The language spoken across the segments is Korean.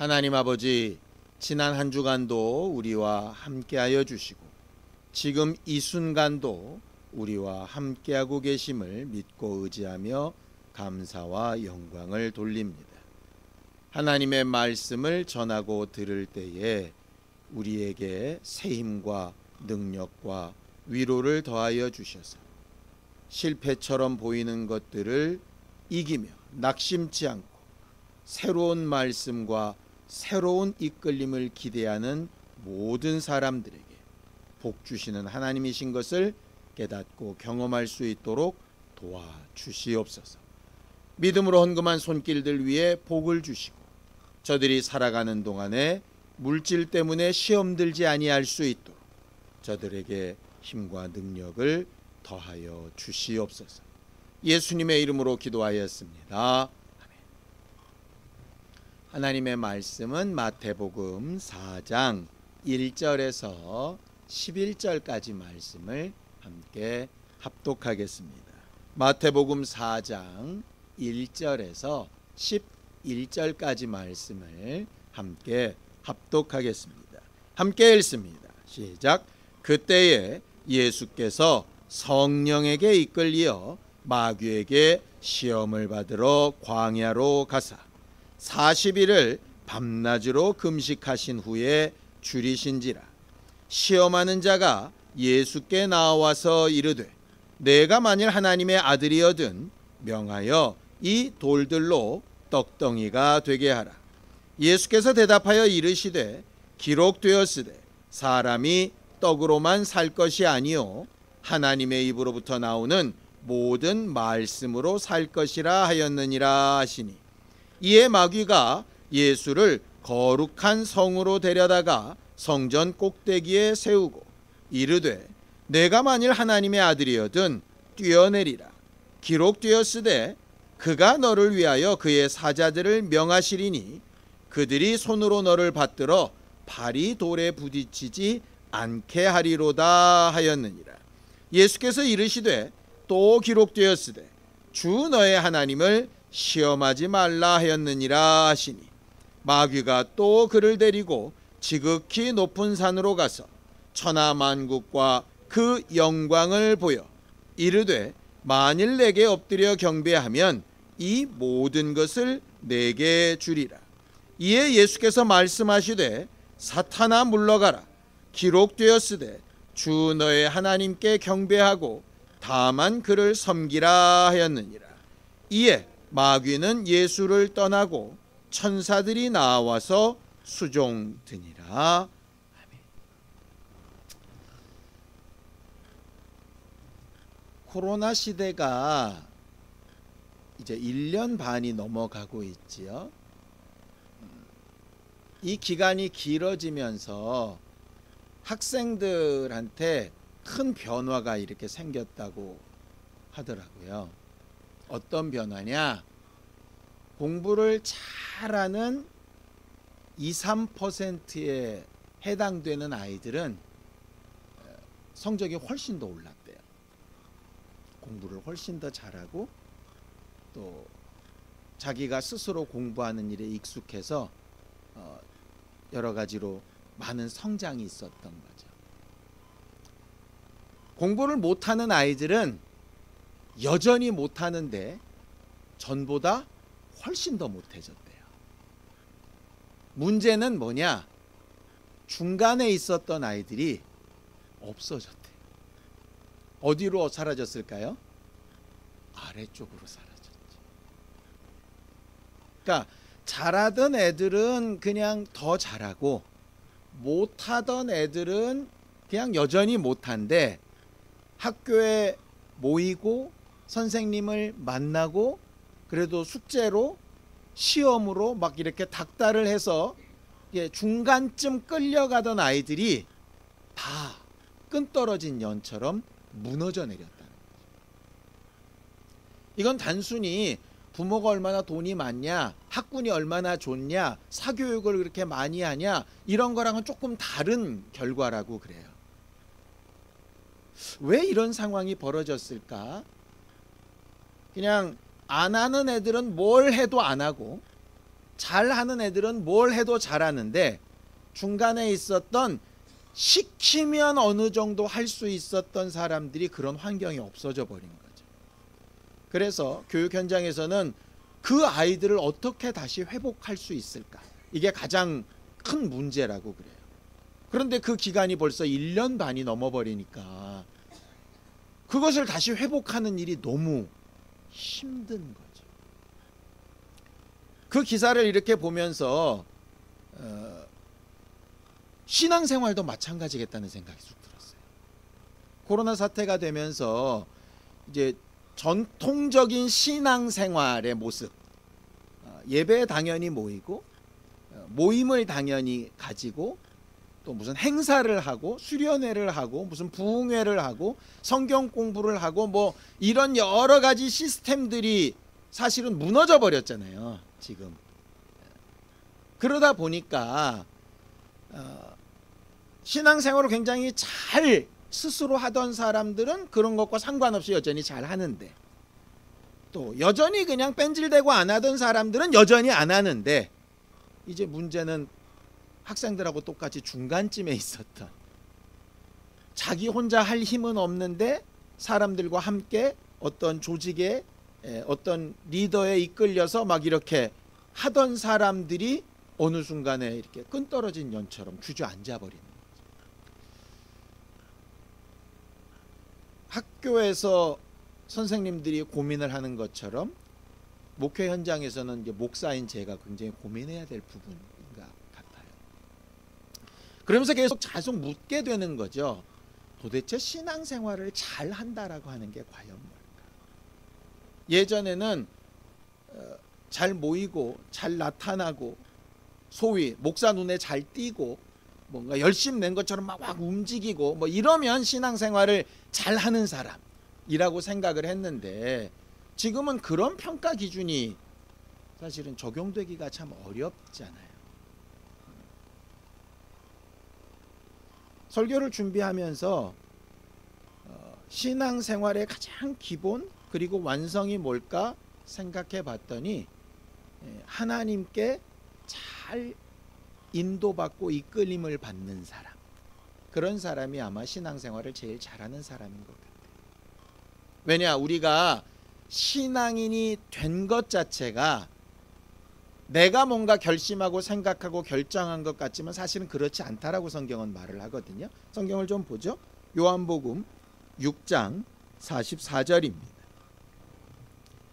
하나님 아버지, 지난 한 주간도 우리와 함께하여 주시고 지금 이 순간도 우리와 함께하고 계심을 믿고 의지하며 감사와 영광을 돌립니다. 하나님의 말씀을 전하고 들을 때에 우리에게 새 힘과 능력과 위로를 더하여 주셔서 실패처럼 보이는 것들을 이기며 낙심치 않고 새로운 말씀과 새로운 이끌림을 기대하는 모든 사람들에게 복 주시는 하나님이신 것을 깨닫고 경험할 수 있도록 도와주시옵소서. 믿음으로 헌금한 손길들 위에 복을 주시고 저들이 살아가는 동안에 물질 때문에 시험 들지 아니할 수 있도록 저들에게 힘과 능력을 더하여 주시옵소서. 예수님의 이름으로 기도하였습니다. 하나님의 말씀은 마태복음 4장 1절에서 11절까지 말씀을 함께 합독하겠습니다. 마태복음 4장 1절에서 11절까지 말씀을 함께 합독하겠습니다. 함께 읽습니다. 시작. 그때에 예수께서 성령에게 이끌리어 마귀에게 시험을 받으러 광야로 가사 40일을 밤낮으로 금식하신 후에 줄이신지라. 시험하는 자가 예수께 나와서 이르되 내가 만일 하나님의 아들이거든 명하여 이 돌들로 떡덩이가 되게 하라. 예수께서 대답하여 이르시되 기록되었으되 사람이 떡으로만 살 것이 아니요 하나님의 입으로부터 나오는 모든 말씀으로 살 것이라 하였느니라 하시니, 이에 마귀가 예수를 거룩한 성으로 데려다가 성전 꼭대기에 세우고 이르되 내가 만일 하나님의 아들이거든 뛰어내리라. 기록되었으되 그가 너를 위하여 그의 사자들을 명하시리니 그들이 손으로 너를 받들어 발이 돌에 부딪히지 않게 하리로다 하였느니라. 예수께서 이르시되 또 기록되었으되 주 너의 하나님을 시험하지 말라 하였느니라 하시니, 마귀가 또 그를 데리고 지극히 높은 산으로 가서 천하만국과 그 영광을 보여 이르되 만일 내게 엎드려 경배하면 이 모든 것을 내게 주리라. 이에 예수께서 말씀하시되 사탄아 물러가라. 기록되었으되 주 너의 하나님께 경배하고 다만 그를 섬기라 하였느니라. 이에 마귀는 예수를 떠나고 천사들이 나와서 수종드니라. 아멘. 코로나 시대가 이제 1년 반이 넘어가고 있지요. 이 기간이 길어지면서 학생들한테 큰 변화가 이렇게 생겼다고 하더라고요. 어떤 변화냐? 공부를 잘하는 2, 3%에 해당되는 아이들은 성적이 훨씬 더 올랐대요. 공부를 훨씬 더 잘하고 또 자기가 스스로 공부하는 일에 익숙해서 여러 가지로 많은 성장이 있었던 거죠. 공부를 못하는 아이들은 여전히 못하는데 전보다 훨씬 더 못해졌대요. 문제는 뭐냐? 중간에 있었던 아이들이 없어졌대요. 어디로 사라졌을까요? 아래쪽으로 사라졌죠. 그러니까 잘하던 애들은 그냥 더 잘하고 못하던 애들은 그냥 여전히 못한데 학교에 모이고 선생님을 만나고 그래도 숙제로 시험으로 막 이렇게 닥달을 해서 중간쯤 끌려가던 아이들이 다 끈떨어진 연처럼 무너져 내렸다는 거죠. 이건 단순히 부모가 얼마나 돈이 많냐, 학군이 얼마나 좋냐, 사교육을 그렇게 많이 하냐 이런 거랑은 조금 다른 결과라고 그래요. 왜 이런 상황이 벌어졌을까? 그냥 안 하는 애들은 뭘 해도 안 하고 잘하는 애들은 뭘 해도 잘하는데 중간에 있었던 시키면 어느 정도 할 수 있었던 사람들이 그런 환경이 없어져 버린 거죠. 그래서 교육 현장에서는 그 아이들을 어떻게 다시 회복할 수 있을까? 이게 가장 큰 문제라고 그래요. 그런데 그 기간이 벌써 1년 반이 넘어버리니까 그것을 다시 회복하는 일이 너무 힘든 거죠. 그 기사를 이렇게 보면서 신앙생활도 마찬가지겠다는 생각이 쑥 들었어요. 코로나 사태가 되면서 이제 전통적인 신앙생활의 모습, 예배에 당연히 모이고 모임을 당연히 가지고 또 무슨 행사를 하고 수련회를 하고 무슨 부흥회를 하고 성경 공부를 하고 뭐 이런 여러 가지 시스템들이 사실은 무너져 버렸잖아요, 지금. 그러다 보니까 신앙생활을 굉장히 잘 스스로 하던 사람들은 그런 것과 상관없이 여전히 잘 하는데, 또 여전히 그냥 뺀질대고 안 하던 사람들은 여전히 안 하는데, 이제 문제는 학생들하고 똑같이 중간쯤에 있었던, 자기 혼자 할 힘은 없는데 사람들과 함께 어떤 조직의 어떤 리더에 이끌려서 막 이렇게 하던 사람들이 어느 순간에 이렇게 끈 떨어진 연처럼 주저앉아 버리는 거죠. 학교에서 선생님들이 고민을 하는 것처럼 목회 현장에서는 이제 목사인 제가 굉장히 고민해야 될 부분인 것 같아요. 그러면서 계속 묻게 되는 거죠. 도대체 신앙생활을 잘 한다라고 하는 게 과연 뭘까? 예전에는 잘 모이고 잘 나타나고 소위 목사 눈에 잘 띄고 뭔가 열심 낸 것처럼 막 움직이고 뭐 이러면 신앙생활을 잘하는 사람이라고 생각을 했는데, 지금은 그런 평가 기준이 사실은 적용되기가 참 어렵잖아요. 설교를 준비하면서 신앙생활의 가장 기본 그리고 완성이 뭘까 생각해 봤더니 하나님께 잘 인도받고 이끌림을 받는 사람, 그런 사람이 아마 신앙생활을 제일 잘하는 사람인 것 같아요. 왜냐, 우리가 신앙인이 된 것 자체가 내가 뭔가 결심하고 생각하고 결정한 것 같지만 사실은 그렇지 않다라고 성경은 말을 하거든요. 성경을 좀 보죠. 요한복음 6장 44절입니다.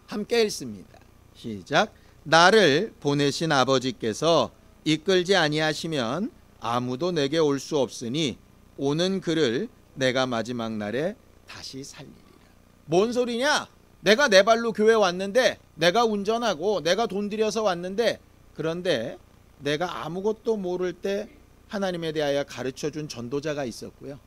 함께 읽습니다. 시작. 나를 보내신 아버지께서 이끌지 아니하시면 아무도 내게 올 수 없으니 오는 그를 내가 마지막 날에 다시 살리리라. 뭔 소리냐? 내가 내 발로 교회 왔는데, 내가 운전하고 내가 돈 들여서 왔는데, 그런데 내가 아무것도 모를 때 하나님에 대하여 가르쳐준 전도자가 있었고요.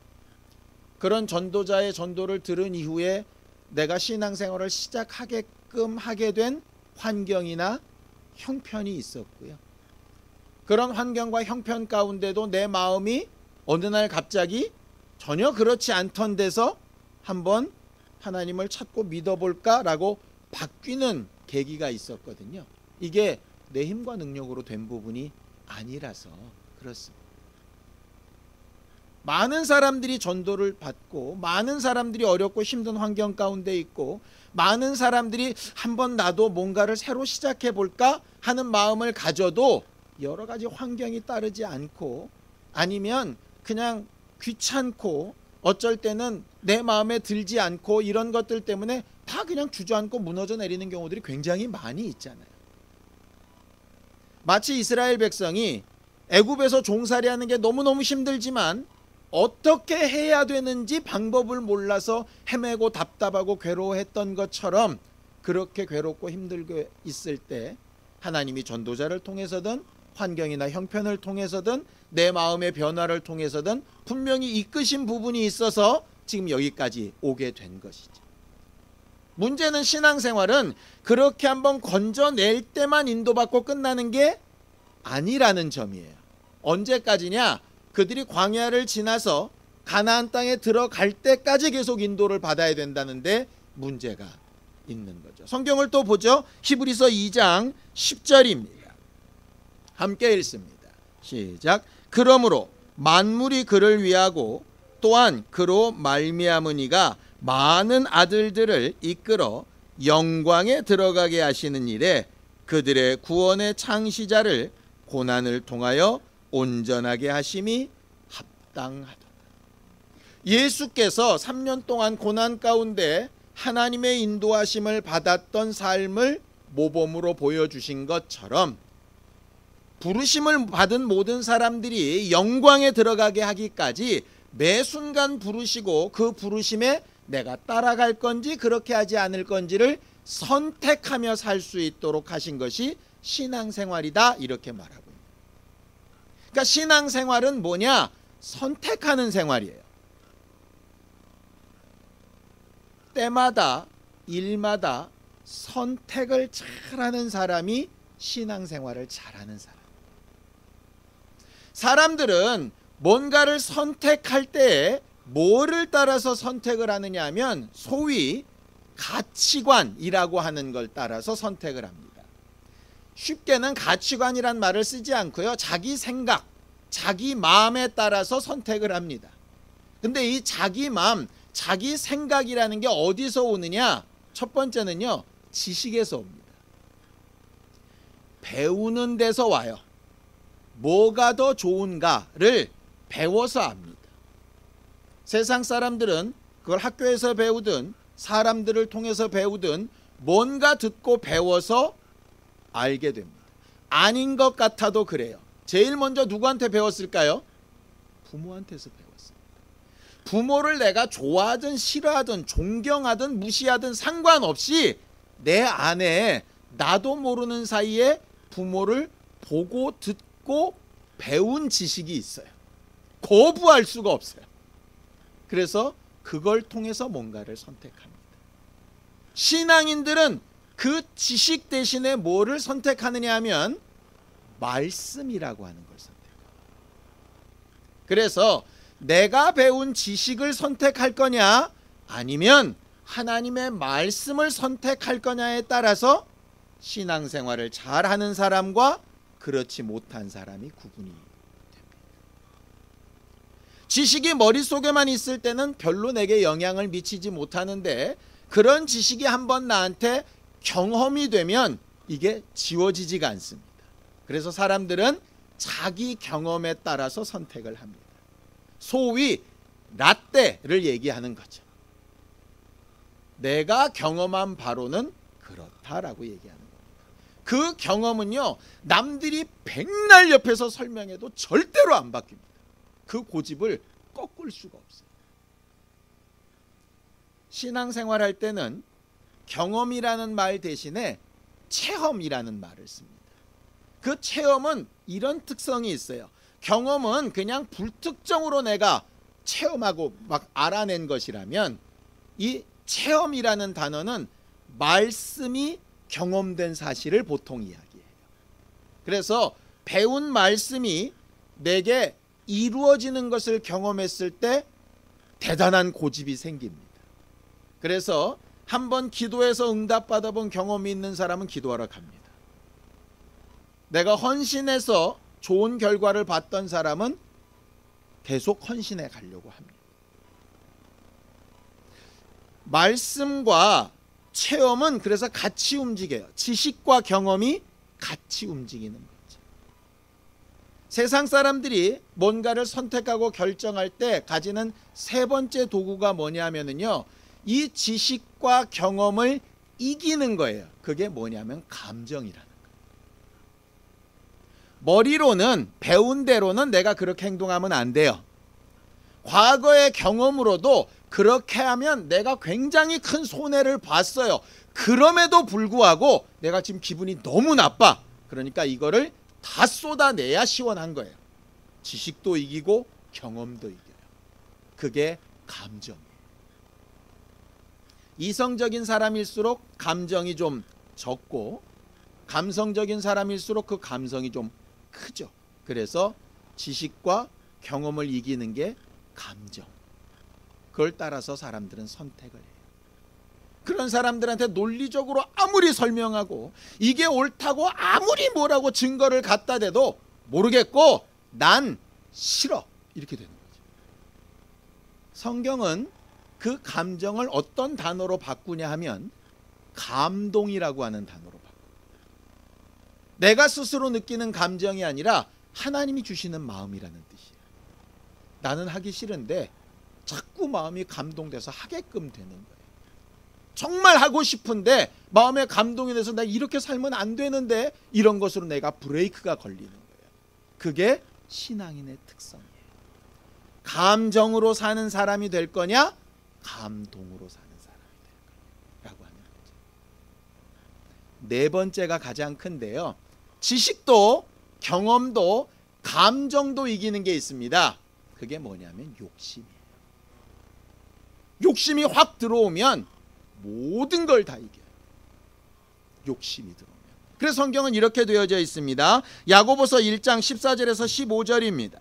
그런 전도자의 전도를 들은 이후에 내가 신앙생활을 시작하게끔 하게 된 환경이나 형편이 있었고요. 그런 환경과 형편 가운데도 내 마음이 어느 날 갑자기 전혀 그렇지 않던 데서 한번 하나님을 찾고 믿어볼까라고 바뀌는 계기가 있었거든요. 이게 내 힘과 능력으로 된 부분이 아니라서 그렇습니다. 많은 사람들이 전도를 받고 많은 사람들이 어렵고 힘든 환경 가운데 있고 많은 사람들이 한번 나도 뭔가를 새로 시작해볼까 하는 마음을 가져도 여러 가지 환경이 따르지 않고, 아니면 그냥 귀찮고 어쩔 때는 내 마음에 들지 않고, 이런 것들 때문에 다 그냥 주저앉고 무너져 내리는 경우들이 굉장히 많이 있잖아요. 마치 이스라엘 백성이 애굽에서 종살이하는 게 너무너무 힘들지만 어떻게 해야 되는지 방법을 몰라서 헤매고 답답하고 괴로워했던 것처럼, 그렇게 괴롭고 힘들게 있을 때 하나님이 전도자를 통해서든 환경이나 형편을 통해서든 내 마음의 변화를 통해서든 분명히 이끄신 부분이 있어서 지금 여기까지 오게 된 것이죠. 문제는 신앙생활은 그렇게 한번 건져낼 때만 인도받고 끝나는 게 아니라는 점이에요. 언제까지냐? 그들이 광야를 지나서 가나안 땅에 들어갈 때까지 계속 인도를 받아야 된다는데 문제가 있는 거죠. 성경을 또 보죠. 히브리서 2장 10절입니다. 함께 읽습니다. 시작. 그러므로 만물이 그를 위하고 또한 그로 말미암으니가 많은 아들들을 이끌어 영광에 들어가게 하시는 일에 그들의 구원의 창시자를 고난을 통하여 온전하게 하심이 합당하도다. 예수께서 3년 동안 고난 가운데 하나님의 인도하심을 받았던 삶을 모범으로 보여주신 것처럼 부르심을 받은 모든 사람들이 영광에 들어가게 하기까지 매 순간 부르시고 그 부르심에 내가 따라갈 건지 그렇게 하지 않을 건지를 선택하며 살 수 있도록 하신 것이 신앙생활이다, 이렇게 말하고 있습니다. 그러니까 신앙생활은 뭐냐? 선택하는 생활이에요. 때마다 일마다 선택을 잘하는 사람이 신앙생활을 잘하는 사람. 사람들은 뭔가를 선택할 때에 뭐를 따라서 선택을 하느냐 하면 소위 가치관이라고 하는 걸 따라서 선택을 합니다. 쉽게는 가치관이란 말을 쓰지 않고요, 자기 생각, 자기 마음에 따라서 선택을 합니다. 근데 이 자기 마음, 자기 생각이라는 게 어디서 오느냐? 첫 번째는요, 지식에서 옵니다. 배우는 데서 와요. 뭐가 더 좋은가를 배워서 압니다. 세상 사람들은 그걸 학교에서 배우든 사람들을 통해서 배우든 뭔가 듣고 배워서 알게 됩니다. 아닌 것 같아도 그래요. 제일 먼저 누구한테 배웠을까요? 부모한테서 배웠습니다. 부모를 내가 좋아하든 싫어하든 존경하든 무시하든 상관없이 내 안에 나도 모르는 사이에 부모를 보고 듣고 배운 지식이 있어요. 거부할 수가 없어요. 그래서 그걸 통해서 뭔가를 선택합니다. 신앙인들은 그 지식 대신에 뭐를 선택하느냐 하면 말씀이라고 하는 걸 선택합니다. 그래서 내가 배운 지식을 선택할 거냐 아니면 하나님의 말씀을 선택할 거냐에 따라서 신앙생활을 잘하는 사람과 그렇지 못한 사람이 구분이 됩니다. 지식이 머릿속에만 있을 때는 별로 내게 영향을 미치지 못하는데 그런 지식이 한번 나한테 경험이 되면 이게 지워지지가 않습니다. 그래서 사람들은 자기 경험에 따라서 선택을 합니다. 소위 라떼를 얘기하는 거죠. 내가 경험한 바로는 그렇다라고 얘기하는 겁니다. 그 경험은요, 남들이 백날 옆에서 설명해도 절대로 안 바뀝니다. 그 고집을 꺾을 수가 없어요. 신앙생활 할 때는 경험이라는 말 대신에 체험이라는 말을 씁니다. 그 체험은 이런 특성이 있어요. 경험은 그냥 불특정으로 내가 체험하고 막 알아낸 것이라면 이 체험이라는 단어는 말씀이 경험된 사실을 보통 이야기해요. 그래서 배운 말씀이 내게 이루어지는 것을 경험했을 때 대단한 고집이 생깁니다. 그래서 한번 기도해서 응답받아 본 경험이 있는 사람은 기도하러 갑니다. 내가 헌신해서 좋은 결과를 봤던 사람은 계속 헌신해 가려고 합니다. 말씀과 체험은 그래서 같이 움직여요. 지식과 경험이 같이 움직이는 거죠. 세상 사람들이 뭔가를 선택하고 결정할 때 가지는 세 번째 도구가 뭐냐면요, 이 지식과 경험을 이기는 거예요. 그게 뭐냐면 감정이라는 거예요. 머리로는 배운 대로는 내가 그렇게 행동하면 안 돼요. 과거의 경험으로도 그렇게 하면 내가 굉장히 큰 손해를 봤어요. 그럼에도 불구하고 내가 지금 기분이 너무 나빠. 그러니까 이거를 다 쏟아내야 시원한 거예요. 지식도 이기고 경험도 이겨요. 그게 감정이에요. 이성적인 사람일수록 감정이 좀 적고 감성적인 사람일수록 그 감성이 좀 크죠. 그래서 지식과 경험을 이기는 게 감정. 그걸 따라서 사람들은 선택을 해요. 그런 사람들한테 논리적으로 아무리 설명하고 이게 옳다고 아무리 뭐라고 증거를 갖다 대도 모르겠고 난 싫어, 이렇게 되는 거죠. 성경은 그 감정을 어떤 단어로 바꾸냐 하면 감동이라고 하는 단어로 바꿔요. 내가 스스로 느끼는 감정이 아니라 하나님이 주시는 마음이라는 뜻이에요. 나는 하기 싫은데 자꾸 마음이 감동돼서 하게끔 되는 거예요. 정말 하고 싶은데 마음에 감동이 돼서 나 이렇게 살면 안 되는데, 이런 것으로 내가 브레이크가 걸리는 거예요. 그게 신앙인의 특성이에요. 감정으로 사는 사람이 될 거냐, 감동으로 사는 사람이 될 거냐라고 하는 거죠. 네 번째가 가장 큰데요, 지식도 경험도 감정도 이기는 게 있습니다. 그게 뭐냐면 욕심이에요. 욕심이 확 들어오면 모든 걸 다 이겨요. 욕심이 들어오면. 그래서 성경은 이렇게 되어져 있습니다. 야고보서 1장 14절에서 15절입니다.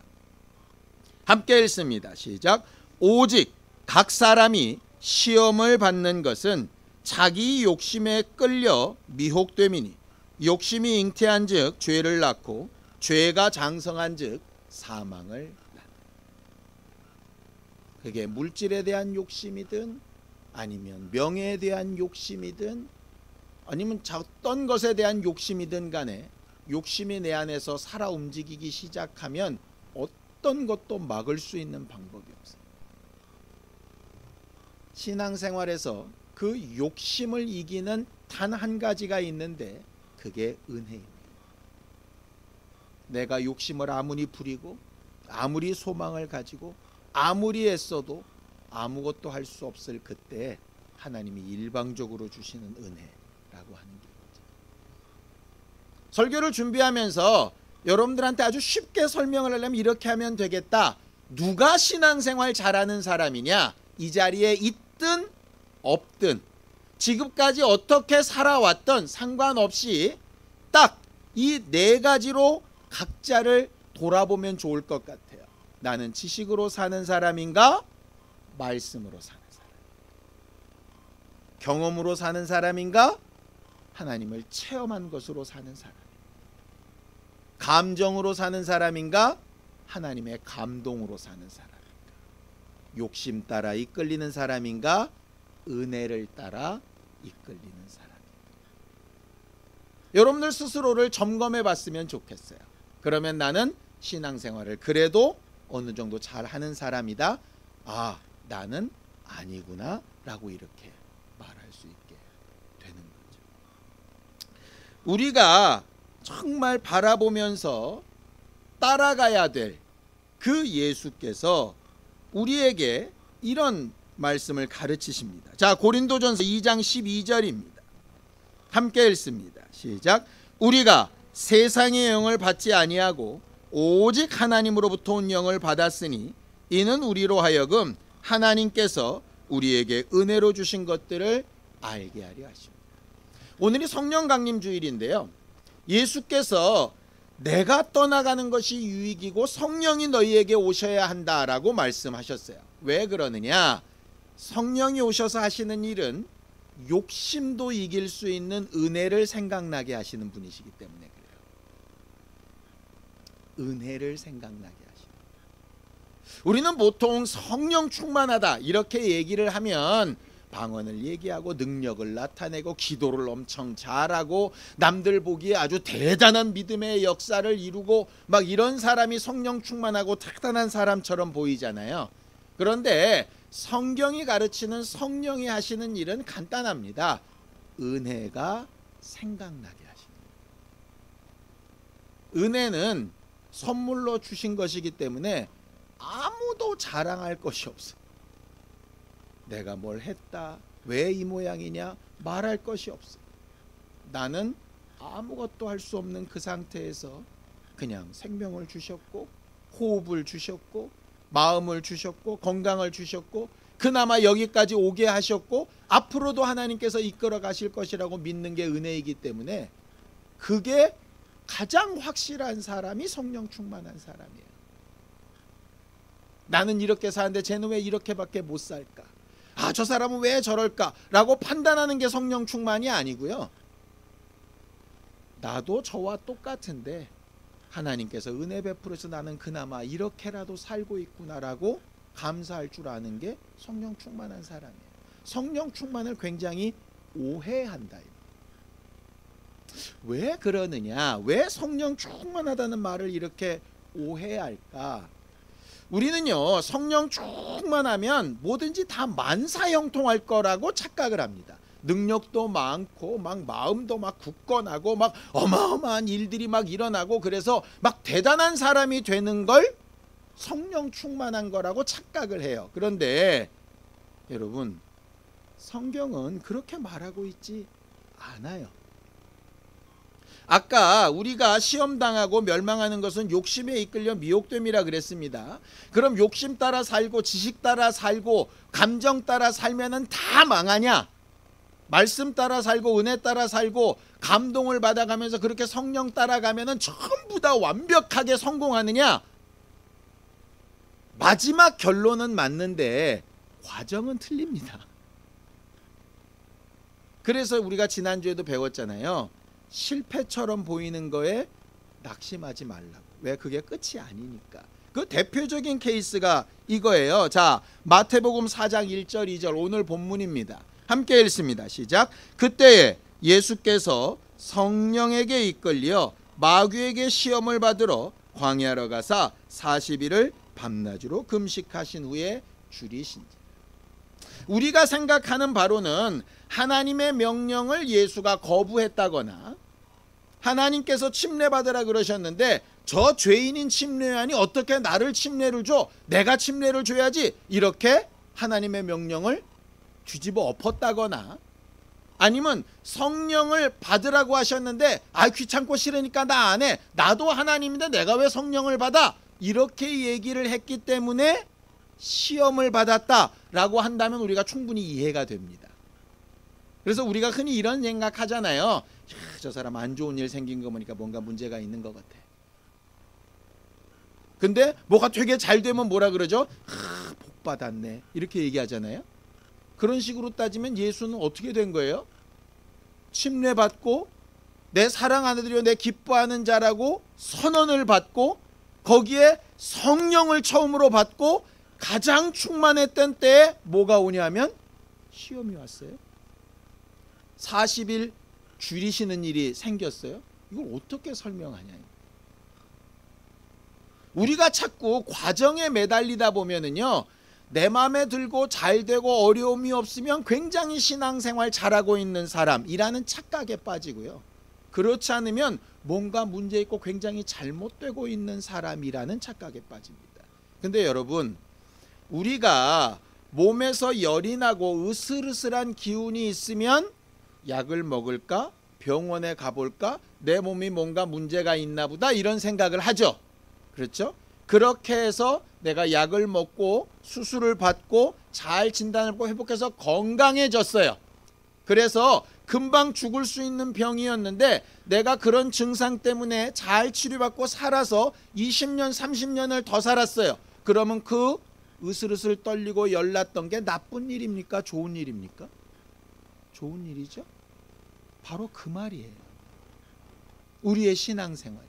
함께 읽습니다. 시작. 오직 각 사람이 시험을 받는 것은 자기 욕심에 끌려 미혹됨이니 욕심이 잉태한 즉 죄를 낳고 죄가 장성한 즉 사망을 낳는다. 그게 물질에 대한 욕심이든 아니면 명예에 대한 욕심이든 아니면 어떤 것에 대한 욕심이든 간에 욕심이 내 안에서 살아 움직이기 시작하면 어떤 것도 막을 수 있는 방법이 없어요. 신앙생활에서 그 욕심을 이기는 단 한 가지가 있는데 그게 은혜입니다. 내가 욕심을 아무리 부리고 아무리 소망을 가지고 아무리 애써도 아무것도 할 수 없을 그때 하나님이 일방적으로 주시는 은혜라고 하는 게 있죠. 설교를 준비하면서 여러분들한테 아주 쉽게 설명을 하려면 이렇게 하면 되겠다. 누가 신앙생활 잘하는 사람이냐? 이 자리에 있든 없든 지금까지 어떻게 살아왔던 상관없이 딱 이 네 가지로 각자를 돌아보면 좋을 것 같아요. 나는 지식으로 사는 사람인가? 말씀으로 사는 사람. 경험으로 사는 사람인가? 하나님을 체험한 것으로 사는 사람. 감정으로 사는 사람인가? 하나님의 감동으로 사는 사람인가? 욕심 따라 이끌리는 사람인가? 은혜를 따라 이끌리는 사람인가? 여러분들 스스로를 점검해 봤으면 좋겠어요. 그러면 나는 신앙생활을 그래도 어느 정도 잘하는 사람이다. 아, 나는 아니구나 라고 이렇게 말할 수 있게 되는 거죠. 우리가 정말 바라보면서 따라가야 될 그 예수께서 우리에게 이런 말씀을 가르치십니다. 자, 고린도전서 2장 12절입니다. 함께 읽습니다. 시작. 우리가 세상의 영을 받지 아니하고 오직 하나님으로부터 온 영을 받았으니 이는 우리로 하여금 하나님께서 우리에게 은혜로 주신 것들을 알게 하려 하십니다. 오늘이 성령 강림 주일인데요, 예수께서 내가 떠나가는 것이 유익이고 성령이 너희에게 오셔야 한다라고 말씀하셨어요. 왜 그러느냐? 성령이 오셔서 하시는 일은 욕심도 이길 수 있는 은혜를 생각나게 하시는 분이시기 때문에 그래요. 은혜를 생각나게 하시는. 우리는 보통 성령 충만하다 이렇게 얘기를 하면 방언을 얘기하고 능력을 나타내고 기도를 엄청 잘하고 남들 보기에 아주 대단한 믿음의 역사를 이루고 막 이런 사람이 성령 충만하고 대단한 사람처럼 보이잖아요. 그런데 성경이 가르치는 성령이 하시는 일은 간단합니다. 은혜가 생각나게 하시는 거예요. 은혜는 선물로 주신 것이기 때문에 아무도 자랑할 것이 없어. 내가 뭘 했다, 왜 이 모양이냐 말할 것이 없어. 나는 아무것도 할 수 없는 그 상태에서 그냥 생명을 주셨고 호흡을 주셨고 마음을 주셨고 건강을 주셨고 그나마 여기까지 오게 하셨고 앞으로도 하나님께서 이끌어 가실 것이라고 믿는 게 은혜이기 때문에 그게 가장 확실한 사람이 성령 충만한 사람이에요. 나는 이렇게 사는데 쟤는 왜 이렇게밖에 못 살까? 아, 저 사람은 왜 저럴까라고 판단하는 게 성령 충만이 아니고요. 나도 저와 똑같은데 하나님께서 은혜 베풀어서 나는 그나마 이렇게라도 살고 있구나라고 감사할 줄 아는 게 성령 충만한 사람이에요. 성령 충만을 굉장히 오해한다. 왜 그러느냐? 왜 성령 충만하다는 말을 이렇게 오해할까? 우리는요, 성령 충만하면 뭐든지 다 만사형통할 거라고 착각을 합니다. 능력도 많고 막 마음도 막 굳건하고 막 어마어마한 일들이 막 일어나고 그래서 막 대단한 사람이 되는 걸 성령 충만한 거라고 착각을 해요. 그런데 여러분, 성경은 그렇게 말하고 있지 않아요. 아까 우리가 시험당하고 멸망하는 것은 욕심에 이끌려 미혹됨이라 그랬습니다. 그럼 욕심 따라 살고 지식 따라 살고 감정 따라 살면은 다 망하냐? 말씀 따라 살고 은혜 따라 살고 감동을 받아가면서 그렇게 성령 따라가면은 전부 다 완벽하게 성공하느냐? 마지막 결론은 맞는데 과정은 틀립니다. 그래서 우리가 지난주에도 배웠잖아요. 실패처럼 보이는 거에 낙심하지 말라고. 왜? 그게 끝이 아니니까. 그 대표적인 케이스가 이거예요. 자, 마태복음 4장 1절 2절 오늘 본문입니다. 함께 읽습니다. 시작. 그때에 예수께서 성령에게 이끌려 마귀에게 시험을 받으러 광야로 가사 40일을 밤낮으로 금식하신 후에 줄이신지. 우리가 생각하는 바로는 하나님의 명령을 예수가 거부했다거나 하나님께서 침례받으라 그러셨는데 저 죄인인 침례하니 어떻게 나를 침례를 줘? 내가 침례를 줘야지. 이렇게 하나님의 명령을 뒤집어 엎었다거나 아니면 성령을 받으라고 하셨는데 아, 귀찮고 싫으니까 나 안 해. 나도 하나님인데 내가 왜 성령을 받아? 이렇게 얘기를 했기 때문에 시험을 받았다라고 한다면 우리가 충분히 이해가 됩니다. 그래서 우리가 흔히 이런 생각하잖아요. 저 사람 안 좋은 일 생긴 거 보니까 뭔가 문제가 있는 것 같아. 근데 뭐가 되게 잘 되면 뭐라 그러죠? 복 받았네. 이렇게 얘기하잖아요. 그런 식으로 따지면 예수는 어떻게 된 거예요? 침례받고 내 사랑 아들이여 내 기뻐하는 자라고 선언을 받고 거기에 성령을 처음으로 받고 가장 충만했던 때에 뭐가 오냐면 시험이 왔어요. 40일 줄이시는 일이 생겼어요. 이걸 어떻게 설명하냐. 우리가 자꾸 과정에 매달리다 보면은요, 내 마음에 들고 잘 되고 어려움이 없으면 굉장히 신앙생활 잘하고 있는 사람이라는 착각에 빠지고요. 그렇지 않으면 뭔가 문제 있고 굉장히 잘못되고 있는 사람이라는 착각에 빠집니다. 근데 여러분, 우리가 몸에서 열이 나고 으슬으슬한 기운이 있으면 약을 먹을까? 병원에 가볼까? 내 몸이 뭔가 문제가 있나 보다 이런 생각을 하죠. 그렇죠? 그렇게 해서 내가 약을 먹고 수술을 받고 잘 진단을 받고 회복해서 건강해졌어요. 그래서 금방 죽을 수 있는 병이었는데 내가 그런 증상 때문에 잘 치료받고 살아서 20년 30년을 더 살았어요. 그러면 그 으슬으슬 떨리고 열났던 게 나쁜 일입니까? 좋은 일입니까? 좋은 일이죠. 바로 그 말이에요. 우리의 신앙생활이.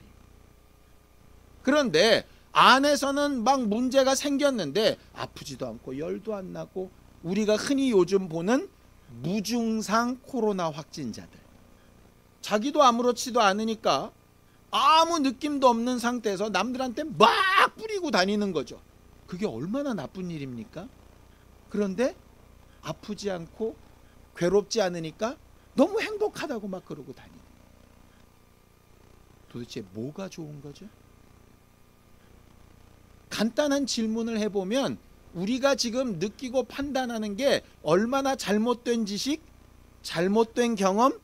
그런데 안에서는 막 문제가 생겼는데 아프지도 않고 열도 안 나고 우리가 흔히 요즘 보는 무증상 코로나 확진자들, 자기도 아무렇지도 않으니까 아무 느낌도 없는 상태에서 남들한테 막 뿌리고 다니는 거죠. 그게 얼마나 나쁜 일입니까? 그런데 아프지 않고 괴롭지 않으니까 너무 행복하다고 막 그러고 다니는. 도대체 뭐가 좋은 거죠? 간단한 질문을 해보면 우리가 지금 느끼고 판단하는 게 얼마나 잘못된 지식, 잘못된 경험,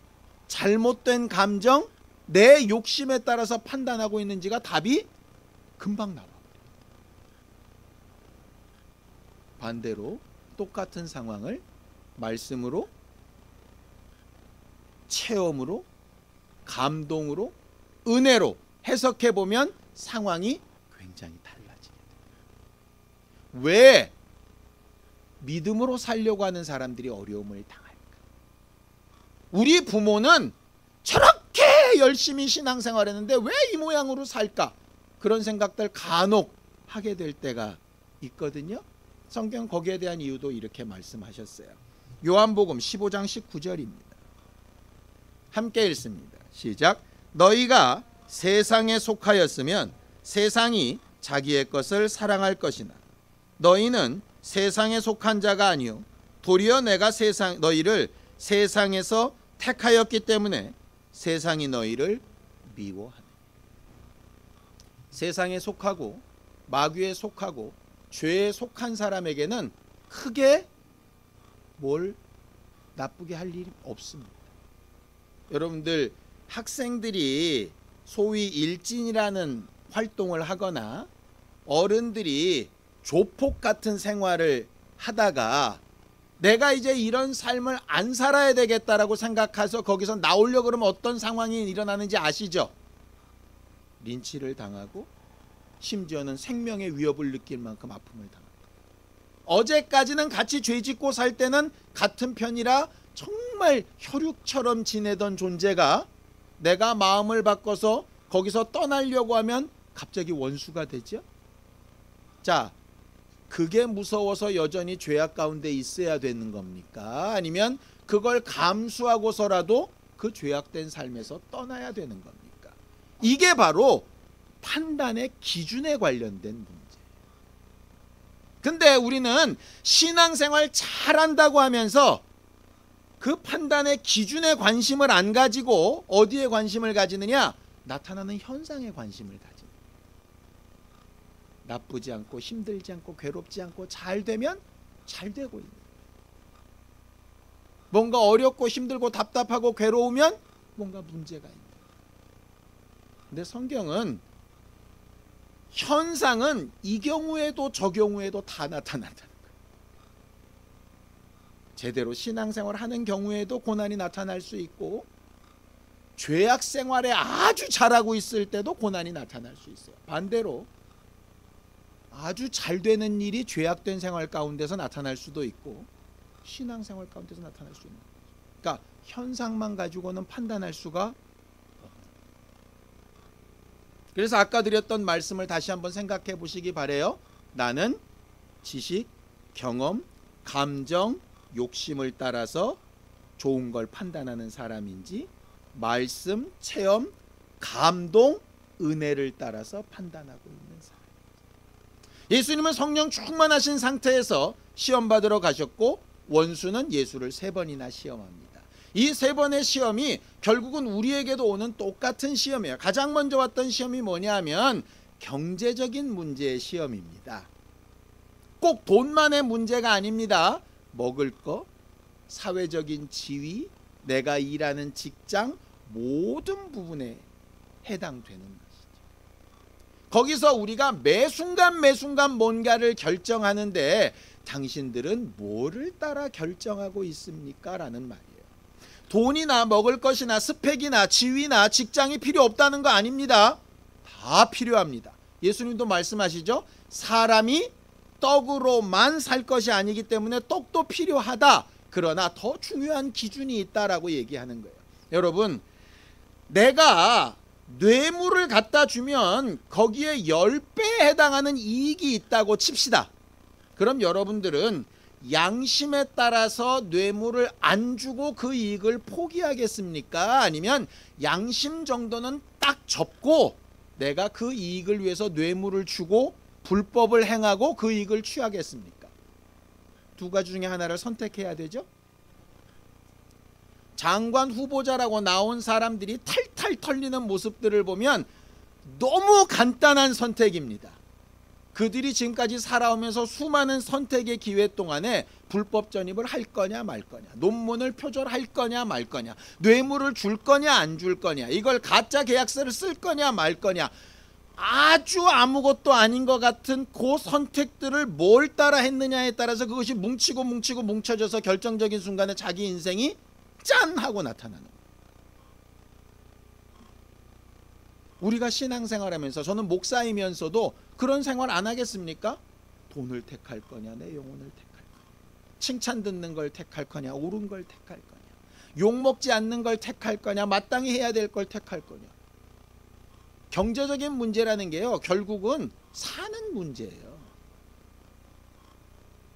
잘못된 감정, 내 욕심에 따라서 판단하고 있는지가 답이 금방 나와. 반대로 똑같은 상황을 말씀으로, 체험으로, 감동으로, 은혜로 해석해 보면 상황이 굉장히 달라지게 돼요. 왜? 믿음으로 살려고 하는 사람들이 어려움을 당할까? 우리 부모는 저렇게 열심히 신앙생활했는데 왜 이 모양으로 살까? 그런 생각들 간혹 하게 될 때가 있거든요. 성경 거기에 대한 이유도 이렇게 말씀하셨어요. 요한복음 15장 19절입니다. 함께 읽습니다. 시작. 너희가 세상에 속하였으면 세상이 자기의 것을 사랑할 것이나 너희는 세상에 속한 자가 아니요 도리어 내가 너희를 세상에서 택하였기 때문에 세상이 너희를 미워하네. 세상에 속하고 마귀에 속하고 죄에 속한 사람에게는 크게 뭘 나쁘게 할 일이 없습니다. 여러분들 학생들이 소위 일진이라는 활동을 하거나 어른들이 조폭 같은 생활을 하다가 내가 이제 이런 삶을 안 살아야 되겠다라고 생각해서 거기서 나오려고 그러면 어떤 상황이 일어나는지 아시죠? 린치를 당하고 심지어는 생명의 위협을 느낄 만큼 아픔을 당합니다. 어제까지는 같이 죄짓고 살 때는 같은 편이라 정말 혈육처럼 지내던 존재가 내가 마음을 바꿔서 거기서 떠나려고 하면 갑자기 원수가 되죠. 자, 그게 무서워서 여전히 죄악 가운데 있어야 되는 겁니까? 아니면 그걸 감수하고서라도 그 죄악된 삶에서 떠나야 되는 겁니까? 이게 바로 판단의 기준에 관련된 문제. 근데 우리는 신앙생활 잘한다고 하면서 그 판단의 기준에 관심을 안 가지고 어디에 관심을 가지느냐? 나타나는 현상에 관심을 가집니다. 나쁘지 않고 힘들지 않고 괴롭지 않고 잘 되면 잘 되고 있는, 뭔가 어렵고 힘들고 답답하고 괴로우면 뭔가 문제가 있는. 근데 성경은 현상은 이 경우에도 저 경우에도 다 나타난다는 거예요. 제대로 신앙생활 하는 경우에도 고난이 나타날 수 있고 죄악 생활에 아주 잘하고 있을 때도 고난이 나타날 수 있어요. 반대로 아주 잘 되는 일이 죄악된 생활 가운데서 나타날 수도 있고 신앙생활 가운데서 나타날 수 있는 거죠. 그러니까 현상만 가지고는 판단할 수가 없는. 그래서 아까 드렸던 말씀을 다시 한번 생각해 보시기 바래요. 나는 지식, 경험, 감정, 욕심을 따라서 좋은 걸 판단하는 사람인지 말씀, 체험, 감동, 은혜를 따라서 판단하고 있는 사람. 예수님은 성령 충만하신 상태에서 시험 받으러 가셨고 원수는 예수를 3번이나 시험합니다. 이 3번의 시험이 결국은 우리에게도 오는 똑같은 시험이에요. 가장 먼저 왔던 시험이 뭐냐 하면 경제적인 문제의 시험입니다. 꼭 돈만의 문제가 아닙니다. 먹을 거, 사회적인 지위, 내가 일하는 직장, 모든 부분에 해당되는 것이죠. 거기서 우리가 매 순간 뭔가를 결정하는데 당신들은 뭐를 따라 결정하고 있습니까? 라는 말이에요. 돈이나 먹을 것이나 스펙이나 지위나 직장이 필요 없다는 거 아닙니다. 다 필요합니다. 예수님도 말씀하시죠. 사람이 떡으로만 살 것이 아니기 때문에 떡도 필요하다. 그러나 더 중요한 기준이 있다라고 얘기하는 거예요. 여러분, 내가 뇌물을 갖다 주면 거기에 10배에 해당하는 이익이 있다고 칩시다. 그럼 여러분들은 양심에 따라서 뇌물을 안 주고 그 이익을 포기하겠습니까? 아니면 양심 정도는 딱 접고 내가 그 이익을 위해서 뇌물을 주고 불법을 행하고 그 이익을 취하겠습니까? 두 가지 중에 하나를 선택해야 되죠. 장관 후보자라고 나온 사람들이 탈탈 털리는 모습들을 보면 너무 간단한 선택입니다. 그들이 지금까지 살아오면서 수많은 선택의 기회 동안에 불법 전입을 할 거냐 말 거냐, 논문을 표절할 거냐 말 거냐, 뇌물을 줄 거냐 안 줄 거냐, 이걸 가짜 계약서를 쓸 거냐 말 거냐, 아주 아무것도 아닌 것 같은 그 선택들을 뭘 따라 했느냐에 따라서 그것이 뭉쳐져서 결정적인 순간에 자기 인생이 짠 하고 나타나는 거예요. 우리가 신앙생활하면서 저는 목사이면서도 그런 생활 안 하겠습니까? 돈을 택할 거냐 내 영혼을 택할 거냐. 칭찬 듣는 걸 택할 거냐, 옳은 걸 택할 거냐, 욕먹지 않는 걸 택할 거냐, 마땅히 해야 될 걸 택할 거냐. 경제적인 문제라는 게요, 결국은 사는 문제예요.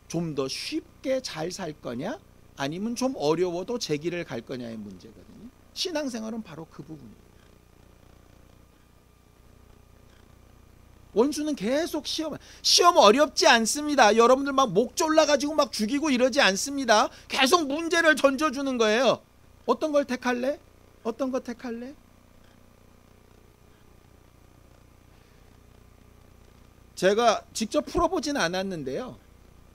좀 더 쉽게 잘 살 거냐, 아니면 좀 어려워도 제 길을 갈 거냐의 문제거든요. 신앙생활은 바로 그 부분이에요. 원수는 계속 시험 어렵지 않습니다. 여러분들 막 목 졸라가지고 막 죽이고 이러지 않습니다. 계속 문제를 던져주는 거예요. 어떤 걸 택할래? 어떤 거 택할래? 제가 직접 풀어보진 않았는데요,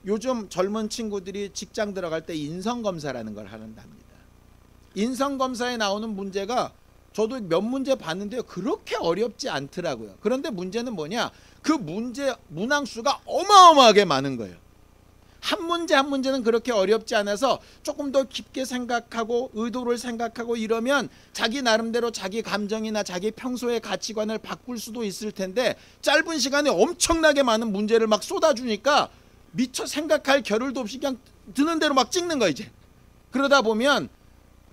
요즘 젊은 친구들이 직장 들어갈 때 인성검사라는 걸 하는답니다. 인성검사에 나오는 문제가 저도 몇 문제 봤는데요, 그렇게 어렵지 않더라고요. 그런데 문제는 뭐냐, 그 문제 문항수가 어마어마하게 많은 거예요. 한 문제 한 문제는 그렇게 어렵지 않아서 조금 더 깊게 생각하고 의도를 생각하고 이러면 자기 나름대로 자기 감정이나 자기 평소의 가치관을 바꿀 수도 있을 텐데, 짧은 시간에 엄청나게 많은 문제를 막 쏟아주니까 미처 생각할 겨를도 없이 그냥 드는 대로 막 찍는 거야 이제. 그러다 보면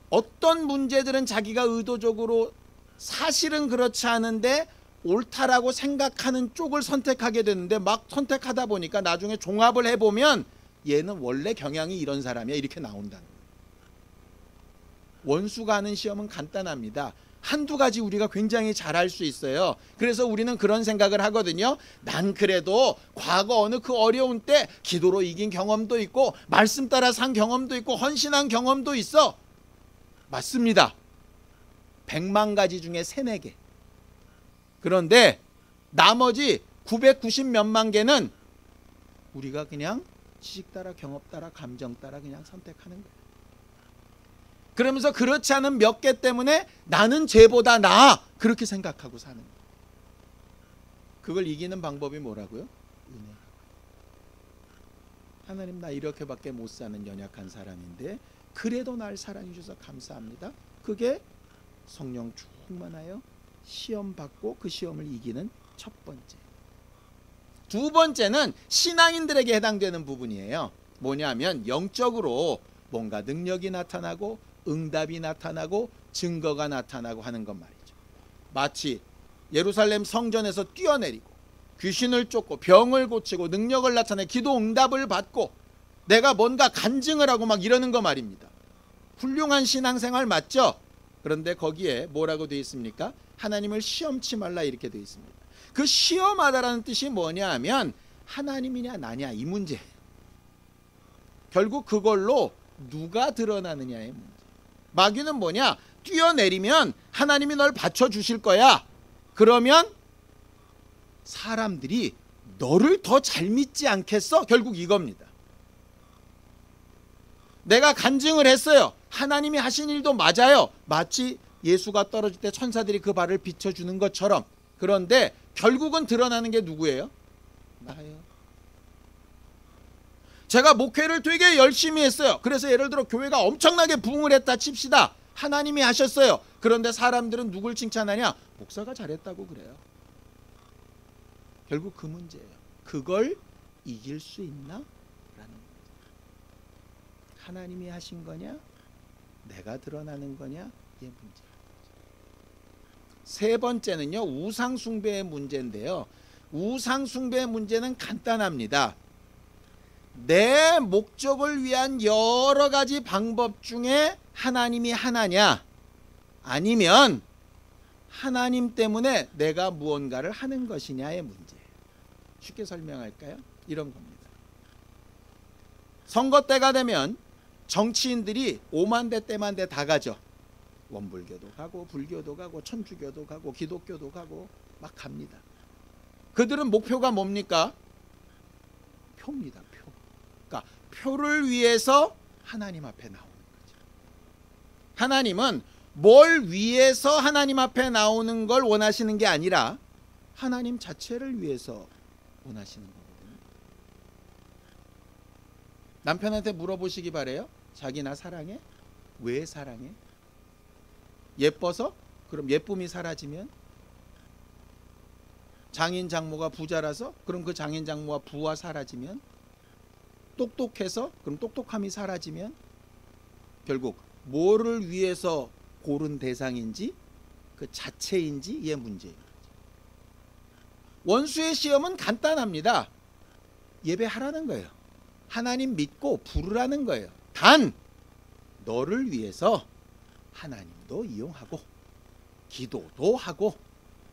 어떤 문제들은 자기가 의도적으로 사실은 그렇지 않은데 옳다라고 생각하는 쪽을 선택하게 되는데, 막 선택하다 보니까 나중에 종합을 해보면 얘는 원래 경향이 이런 사람이야, 이렇게 나온다는 거예요. 원수가 하는 시험은 간단합니다. 한두 가지 우리가 굉장히 잘할 수 있어요. 그래서 우리는 그런 생각을 하거든요. 난 그래도 과거 어느 그 어려운 때 기도로 이긴 경험도 있고 말씀 따라 산 경험도 있고 헌신한 경험도 있어. 맞습니다. 100만 가지 중에 3, 4개. 그런데 나머지 990 몇만 개는 우리가 그냥 지식 따라 경험 따라 감정 따라 그냥 선택하는 거예요. 그러면서 그렇지 않은 몇 개 때문에 나는 쟤보다 나아, 그렇게 생각하고 사는 거예요. 그걸 이기는 방법이 뭐라고요? 은혜. 하나님, 나 이렇게밖에 못 사는 연약한 사람인데 그래도 날 사랑해 주셔서 감사합니다. 그게 성령 충만하여 시험 받고 그 시험을 이기는 첫 번째. 두 번째는 신앙인들에게 해당되는 부분이에요. 뭐냐면 영적으로 뭔가 능력이 나타나고 응답이 나타나고 증거가 나타나고 하는 것 말이죠. 마치 예루살렘 성전에서 뛰어내리고 귀신을 쫓고 병을 고치고 능력을 나타내 기도 응답을 받고 내가 뭔가 간증을 하고 막 이러는 거 말입니다. 훌륭한 신앙생활 맞죠? 그런데 거기에 뭐라고 되어 있습니까? 하나님을 시험치 말라, 이렇게 되어 있습니다. 그 시험하다라는 뜻이 뭐냐 하면 하나님이냐 나냐 이 문제. 결국 그걸로 누가 드러나느냐의 문제. 마귀는 뭐냐? 뛰어내리면 하나님이 널 받쳐주실 거야. 그러면 사람들이 너를 더 잘 믿지 않겠어? 결국 이겁니다. 내가 간증을 했어요. 하나님이 하신 일도 맞아요. 마치 예수가 떨어질 때 천사들이 그 발을 비춰주는 것처럼. 그런데 결국은 드러나는 게 누구예요? 나예요. 제가 목회를 되게 열심히 했어요. 그래서 예를 들어 교회가 엄청나게 부흥을 했다 칩시다. 하나님이 하셨어요. 그런데 사람들은 누굴 칭찬하냐? 목사가 잘했다고 그래요. 결국 그 문제예요. 그걸 이길 수 있나? 라는 문제. 하나님이 하신 거냐? 내가 드러나는 거냐? 이게 문제예요. 세 번째는요, 우상숭배의 문제인데요. 우상숭배의 문제는 간단합니다. 내 목적을 위한 여러 가지 방법 중에 하나님이 하나냐, 아니면 하나님 때문에 내가 무언가를 하는 것이냐의 문제예요. 쉽게 설명할까요? 이런 겁니다. 선거 때가 되면 정치인들이 5만 대 때만 대 다 가죠. 원불교도 가고 불교도 가고 천주교도 가고 기독교도 가고 막 갑니다. 그들은 목표가 뭡니까? 표입니다. 표. 그러니까 표를 위해서 하나님 앞에 나오는 거죠. 하나님은 뭘 위해서 하나님 앞에 나오는 걸 원하시는 게 아니라 하나님 자체를 위해서 원하시는 거거든요. 남편한테 물어보시기 바래요. 자기 나 사랑해? 왜 사랑해? 예뻐서? 그럼 예쁨이 사라지면? 장인 장모가 부자라서? 그럼 그 장인 장모와 부와 사라지면? 똑똑해서 그럼 똑똑함이 사라지면 결국 뭐를 위해서 고른 대상인지 그 자체인지 이게 문제예요. 원수의 시험은 간단합니다. 예배하라는 거예요. 하나님 믿고 부르라는 거예요. 단 너를 위해서 하나님도 이용하고 기도도 하고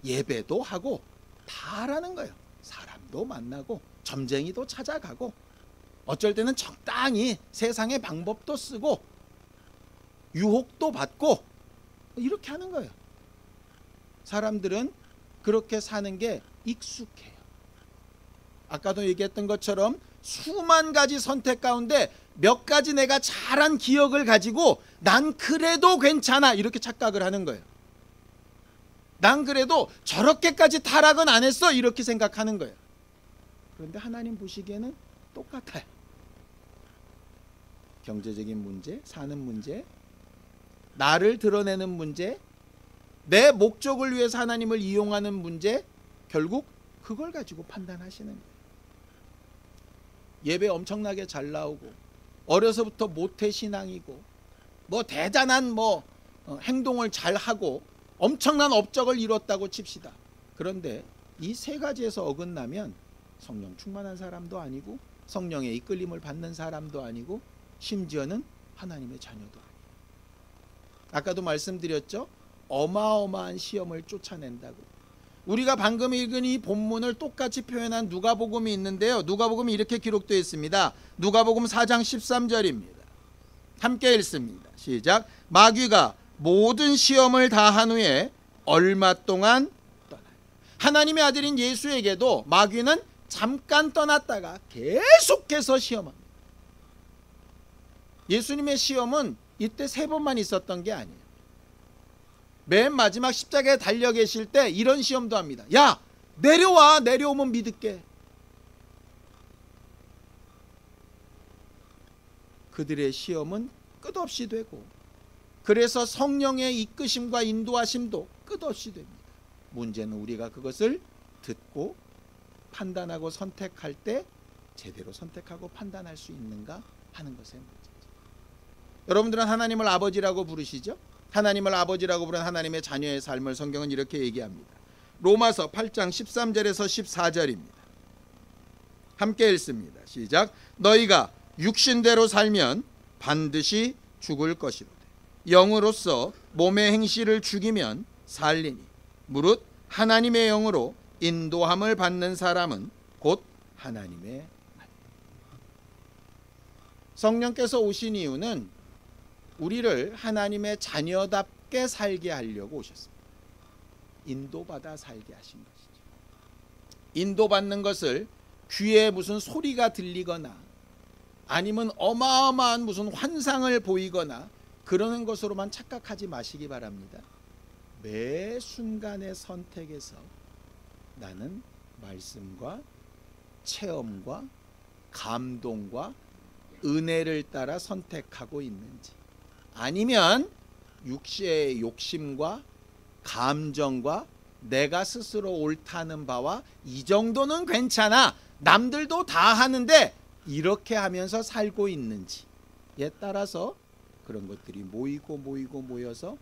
예배도 하고 다 하라는 거예요. 사람도 만나고 점쟁이도 찾아가고 어쩔 때는 적당히 세상의 방법도 쓰고 유혹도 받고 이렇게 하는 거예요. 사람들은 그렇게 사는 게 익숙해요. 아까도 얘기했던 것처럼 수만 가지 선택 가운데 몇 가지 내가 잘한 기억을 가지고 난 그래도 괜찮아 이렇게 착각을 하는 거예요. 난 그래도 저렇게까지 타락은 안 했어 이렇게 생각하는 거예요. 그런데 하나님 보시기에는 똑같아요. 경제적인 문제, 사는 문제, 나를 드러내는 문제, 내 목적을 위해서 하나님을 이용하는 문제, 결국 그걸 가지고 판단하시는 거예요. 예배 엄청나게 잘 나오고 어려서부터 모태신앙이고 뭐 대단한 행동을 잘 하고 엄청난 업적을 이뤘다고 칩시다. 그런데 이 세 가지에서 어긋나면 성령 충만한 사람도 아니고 성령의 이끌림을 받는 사람도 아니고 심지어는 하나님의 자녀도 아니에요. 아까도 말씀드렸죠. 어마어마한 시험을 쫓아낸다고. 우리가 방금 읽은 이 본문을 똑같이 표현한 누가복음이 있는데요. 누가복음이 이렇게 기록되어 있습니다. 누가복음 4장 13절입니다. 함께 읽습니다. 시작. 마귀가 모든 시험을 다 한 후에 얼마 동안 떠나요. 하나님의 아들인 예수에게도 마귀는 잠깐 떠났다가 계속해서 시험합니다. 예수님의 시험은 이때 3번만 있었던 게 아니에요. 맨 마지막 십자가에 달려 계실 때 이런 시험도 합니다. 야, 내려와. 내려오면 믿을게. 그들의 시험은 끝없이 되고 그래서 성령의 이끄심과 인도하심도 끝없이 됩니다. 문제는 우리가 그것을 듣고 판단하고 선택할 때 제대로 선택하고 판단할 수 있는가 하는 것의 문제죠. 여러분들은 하나님을 아버지라고 부르시죠? 하나님을 아버지라고 부르는 하나님의 자녀의 삶을 성경은 이렇게 얘기합니다. 로마서 8장 13절에서 14절입니다. 함께 읽습니다. 시작. 너희가 육신대로 살면 반드시 죽을 것이로되 영으로서 몸의 행실을 죽이면 살리니 무릇 하나님의 영으로 인도함을 받는 사람은 곧 하나님의 아들이라. 성령께서 오신 이유는 우리를 하나님의 자녀답게 살게 하려고 오셨습니다. 인도받아 살게 하신 것이죠. 인도받는 것을 귀에 무슨 소리가 들리거나 아니면 어마어마한 무슨 환상을 보이거나 그러는 것으로만 착각하지 마시기 바랍니다. 매 순간의 선택에서 나는 말씀과 체험과 감동과 은혜를 따라 선택하고 있는지 아니면 육체의 욕심과 감정과 내가 스스로 옳다는 바와 이 정도는 괜찮아 남들도 다 하는데 이렇게 하면서 살고 있는지에 따라서 그런 것들이 모여서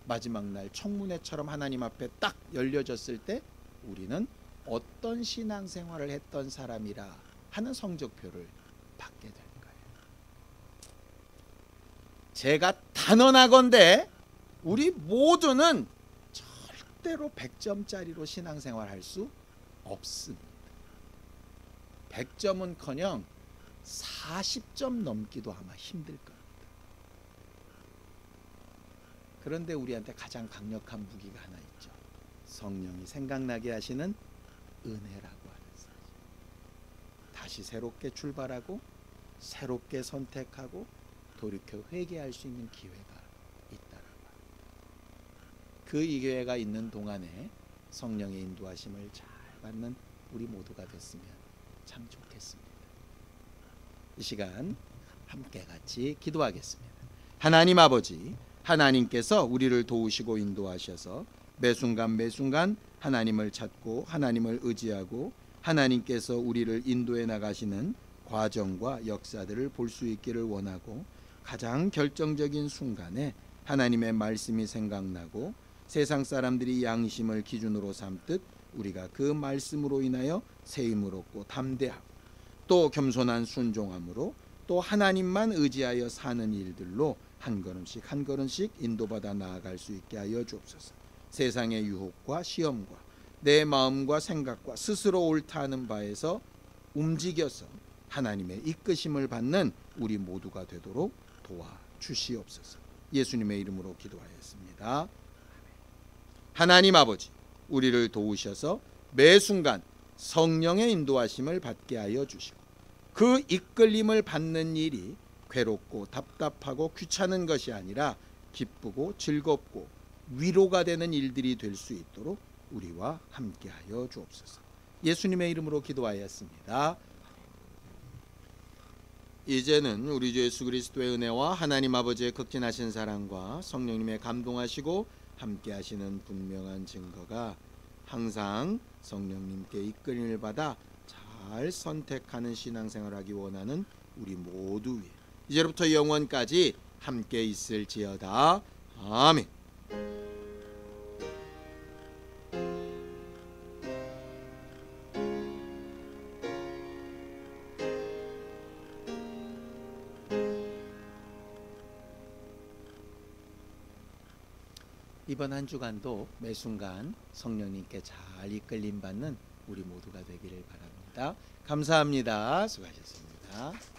마지막 날 청문회처럼 하나님 앞에 딱 열려졌을 때 우리는 어떤 신앙생활을 했던 사람이라 하는 성적표를 받게 될 거예요. 제가 단언하건대 우리 모두는 절대로 100점짜리로 신앙생활할 수 없습니다. 100점은커녕 40점 넘기도 아마 힘들 겁니다. 그런데 우리한테 가장 강력한 무기가 하나 있죠. 성령이 생각나게 하시는 은혜라고 하는 사실. 다시 새롭게 출발하고 새롭게 선택하고 돌이켜 회개할 수 있는 기회가 있다라고 합니다. 그 기회가 있는 동안에 성령의 인도하심을 잘 받는 우리 모두가 됐으면 참 좋겠습니다. 이 시간 함께 같이 기도하겠습니다. 하나님 아버지, 하나님께서 우리를 도우시고 인도하셔서 매순간 하나님을 찾고 하나님을 의지하고 하나님께서 우리를 인도해 나가시는 과정과 역사들을 볼 수 있기를 원하고, 가장 결정적인 순간에 하나님의 말씀이 생각나고 세상 사람들이 양심을 기준으로 삼듯 우리가 그 말씀으로 인하여 세임을 얻고 담대하고 또 겸손한 순종함으로 또 하나님만 의지하여 사는 일들로 한 걸음씩 한 걸음씩 인도받아 나아갈 수 있게 하여 주옵소서. 세상의 유혹과 시험과 내 마음과 생각과 스스로 옳다 하는 바에서 움직여서 하나님의 이끄심을 받는 우리 모두가 되도록 도와주시옵소서. 예수님의 이름으로 기도하였습니다. 하나님 아버지, 우리를 도우셔서 매 순간 성령의 인도하심을 받게 하여 주시고 그 이끌림을 받는 일이 괴롭고 답답하고 귀찮은 것이 아니라 기쁘고 즐겁고 위로가 되는 일들이 될 수 있도록 우리와 함께하여 주옵소서. 예수님의 이름으로 기도하였습니다. 이제는 우리 주 예수 그리스도의 은혜와 하나님 아버지의 극진하신 사랑과 성령님의 감동하시고 함께하시는 분명한 증거가 항상 성령님께 이끌림을 받아 잘 선택하는 신앙생활하기 원하는 우리 모두 위에 이제부터 영원까지 함께 있을지어다. 아멘. 이번 한 주간도 매 순간 성령님께 잘 이끌림 받는 우리 모두가 되기를 바랍니다. 감사합니다. 수고하셨습니다.